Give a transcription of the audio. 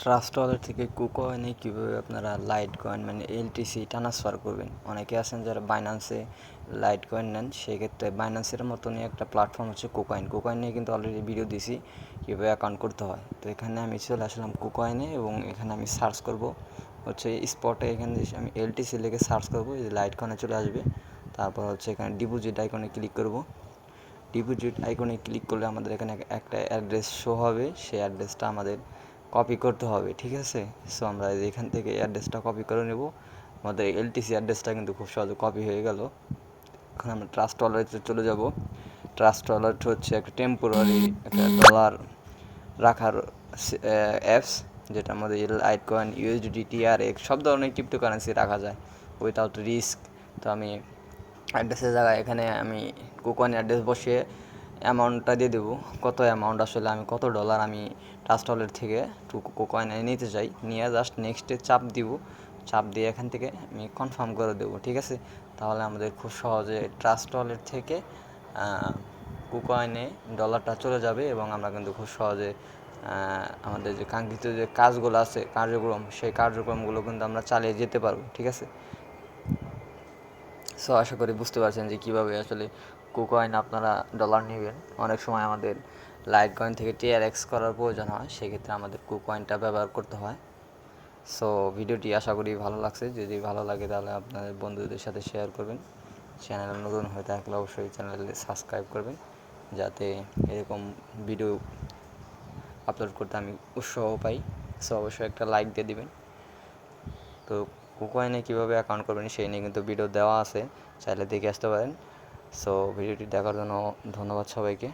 Trust wallet থেকে কুকয়েনে কীভাবে আপনারা লাইট কয়েন মানে এলটিসি ট্রান্সফার করবেন। অনেকে আছেন যারা বাইন্যান্সে লাইট কয়েন নেন, সেক্ষেত্রে বাইন্যান্সের মতনই একটা প্ল্যাটফর্ম হচ্ছে কুকয়েন। কুকয়েন নিয়ে কিন্তু অলরেডি ভিডিও দিছি কীভাবে অ্যাকাউন্ট করতে হয়। তো এখানে আমি চলে আসলাম কুকয়েনে এবং এখানে আমি সার্চ করব হচ্ছে স্পটে। এখানে আমি এলটিসি লিখে সার্চ করব, এই লাইট কয়েনে চলে আসবে। তারপর হচ্ছে এখানে ডিপোজিট আইকনে ক্লিক করব। ডিপোজিট আইকনে ক্লিক করলে আমাদের এখানে একটা অ্যাড্রেস শো হবে, সেই অ্যাড্রেসটা আমাদের কপি করতে হবে, ঠিক আছে। সো আমরা এখান থেকে অ্যাড্রেসটা কপি করে নেব। আমাদের এলটিসি অ্যাড্রেসটা কিন্তু খুব সহজে কপি হয়ে গেল। এখন আমরা ট্রাস্ট ওয়ালেটে চলে যাব। ট্রাস্ট ওয়ালেট হচ্ছে একটা টেম্পোরারি একটা ডলার রাখার অ্যাপস, যেটার মধ্যে লাইট কয়েন, ইউএসডিটি, টিআরএক্স সব ধরনের ক্রিপ্টোকারেন্সি রাখা যায় উইথাউট রিস্ক। তো আমি অ্যাড্রেসের জায়গায় এখানে আমি কুকয়েন অ্যাড্রেস বসিয়ে অ্যামাউন্টটা দিয়ে দেবো, কত অ্যামাউন্ট আসলে আমি কত ডলার আমি ট্রাস্ট ওয়ালেট থেকে কুকয়েনে নিতে চাই। নিয়ে জাস্ট নেক্সটে চাপ দিব, চাপ দিয়ে এখান থেকে আমি কনফার্ম করে দেবো, ঠিক আছে। তাহলে আমাদের খুব সহজে ট্রাস্ট ওয়ালেট থেকে কুকয়েনে ডলারটা চলে যাবে এবং আমরা কিন্তু খুব সহজে আমাদের যে কাঙ্ক্ষিত যে কাজগুলো আছে, কার্যক্রম, সেই কার্যক্রমগুলো কিন্তু আমরা চালিয়ে যেতে পারবো, ঠিক আছে। সো আশা করি বুঝতে পারছেন যে কীভাবে আসলে কুকয়েন আপনারা ডলার নেবেন। অনেক সময় আমাদের লাইট কয়েন থেকে টিআরএক্স করার প্রয়োজন হয়, সেক্ষেত্রে আমাদের কুকয়েনটা ব্যবহার করতে হয়। সো ভিডিওটি আশা করি ভালো লাগছে। যদি ভালো লাগে তাহলে আপনাদের বন্ধুদের সাথে শেয়ার করবেন। চ্যানেল নতুন হয়ে থাকলে অবশ্যই চ্যানেলে সাবস্ক্রাইব করবেন, যাতে এরকম ভিডিও আপলোড করতে আমি উৎসাহ পাই। সো অবশ্যই একটা লাইক দিয়ে দিবেন। তো কুকয়েনে কীভাবে অ্যাকাউন্ট করবেন সেই নিয়ে কিন্তু ভিডিও দেওয়া আছে, চাইলে দেখে আসতে পারেন। সো ভিডিওটি দেখার জন্য ধন্যবাদ সবাইকে।